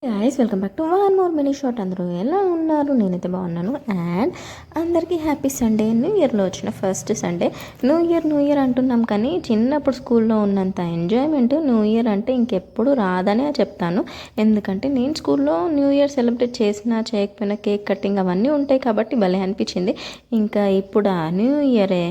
Guys welcome back to one more mini short. అందరూ ఎలా ఉన్నారు? నేనైతే బాగున్నాను. అండ్ అందరికీ హ్యాపీ సండే. న్యూ ఇయర్లో వచ్చిన ఫస్ట్ సండే. న్యూ ఇయర్ అంటున్నాం కానీ చిన్నప్పుడు స్కూల్లో ఉన్నంత ఎంజాయ్మెంట్ న్యూ ఇయర్ అంటే ఇంకెప్పుడు రాదనే చెప్తాను. ఎందుకంటే నేను స్కూల్లో న్యూ ఇయర్ సెలబ్రేట్ చేసినా చేయకపోయినా కేక్ కటింగ్ అవన్నీ ఉంటాయి కాబట్టి భలే అనిపించింది. ఇంకా ఇప్పుడు ఆ న్యూ ఇయరే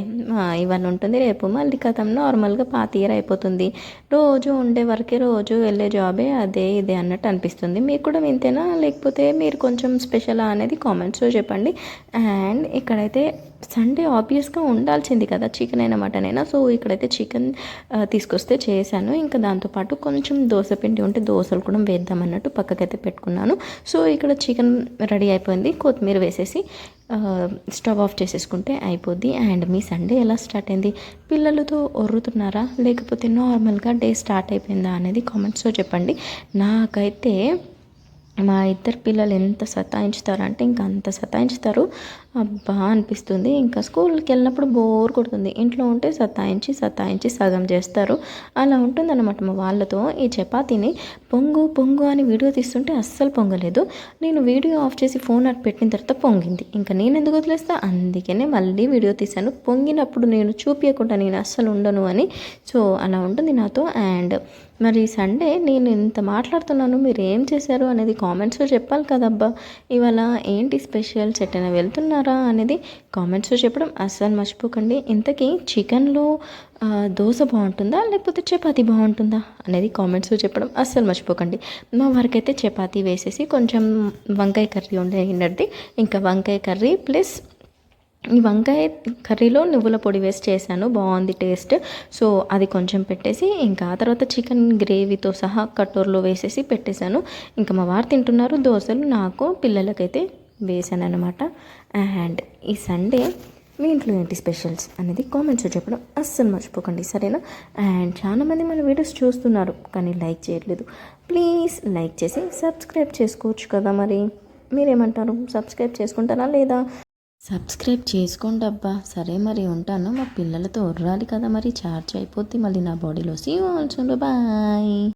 ఇవన్నీ ఉంటుంది, రేపు మళ్ళీ కథం నార్మల్గా పాత ఇయర్ అయిపోతుంది. రోజు ఉండే వరకే, రోజు వెళ్ళే జాబే అదే ఇదే అన్నట్టు అనిపిస్తుంది. మీకు కూడా వింతేనా లేకపోతే మీరు కొంచెం స్పెషలా అనేది కామెంట్స్లో చెప్పండి. అండ్ ఇక్కడైతే సండే ఆబ్వియస్గా ఉండాల్సింది కదా, చికెన్ అయినా మటన్ అయినా. సో ఇక్కడైతే చికెన్ తీసుకొస్తే చేశాను. ఇంకా దాంతోపాటు కొంచెం దోశ పిండి ఉంటే దోశలు కూడా వేద్దామన్నట్టు పక్కకైతే పెట్టుకున్నాను. సో ఇక్కడ చికెన్ రెడీ అయిపోయింది. కొత్తిమీర వేసేసి స్టవ్ ఆఫ్ చేసేసుకుంటే అయిపోద్ది. అండ్ మీ సండే ఎలా స్టార్ట్ అయింది? పిల్లలతో ఒర్రుతున్నారా లేకపోతే నార్మల్గా డే స్టార్ట్ అయిపోయిందా అనేది కామెంట్స్లో చెప్పండి. నాకైతే మా ఇద్దరు పిల్లలు ఎంత సతాయించుతారంటే ఇంకా అంత సతాయించుతారు, అబ్బా అనిపిస్తుంది. ఇంకా స్కూల్కి వెళ్ళినప్పుడు బోర్ కొడుతుంది, ఇంట్లో ఉంటే సతాయించి సగం చేస్తారు. అలా ఉంటుందన్నమాట మా వాళ్ళతో. ఈ చపాతీని పొంగు అని వీడియో తీస్తుంటే అస్సలు పొంగలేదు. నేను వీడియో ఆఫ్ చేసి ఫోన్ అటు పెట్టిన తర్వాత పొంగింది. ఇంకా నేను ఎందుకు వదిలేస్తా, అందుకనే మళ్ళీ వీడియో తీశాను. పొంగినప్పుడు నేను చూపించకుండా నేను అస్సలు ఉండను అని. సో అలా ఉంటుంది నాతో. అండ్ మరి సండే నేను ఇంత మాట్లాడుతున్నాను, మీరు ఏం చేశారు అనేది కామెంట్స్లో చెప్పాలి కదబ్బా. ఇవాళ ఏంటి స్పెషల్, ఎటైనా వెళ్తున్నారా అనేది కామెంట్స్లో చెప్పడం అస్సలు మర్చిపోకండి. ఇంతకీ చికెన్లో దోశ బాగుంటుందా లేకపోతే చపాతీ బాగుంటుందా అనేది కామెంట్స్లో చెప్పడం అస్సలు మర్చిపోకండి. మా వరకైతే చపాతీ వేసేసి కొంచెం వంకాయ కర్రీ ఉండేది. ఇంకా వంకాయ కర్రీ ప్లస్ ఈ వంకాయ కర్రీలో నువ్వుల పొడి వేసి చేశాను, బాగుంది టేస్ట్. సో అది కొంచెం పెట్టేసి ఇంకా ఆ తర్వాత చికెన్ గ్రేవీతో సహా కటోర్లో వేసేసి పెట్టేశాను. ఇంకా మా వారు తింటున్నారు. దోశలు నాకు పిల్లలకైతే వేసాను అనమాట. అండ్ ఈ సండే మీ ఇంట్లో ఏంటి స్పెషల్స్ అనేది కామెంట్స్లో చెప్పడం అస్సలు మర్చిపోకండి, సరేనా? అండ్ చాలామంది మన వీడియోస్ చూస్తున్నారు కానీ లైక్ చేయట్లేదు. ప్లీజ్ లైక్ చేసి సబ్స్క్రైబ్ చేసుకోవచ్చు కదా. మరి మీరేమంటారు? సబ్స్క్రైబ్ చేసుకుంటారా లేదా? సబ్స్క్రైబ్ చేసుకోండి అబ్బా. సరే మరి ఉంటాను, మా పిల్లలతో ఒర్రాలి కదా, మరి ఛార్జ్ అయిపోద్ది మళ్ళీ నా బాడీలో. See you all soon, bye.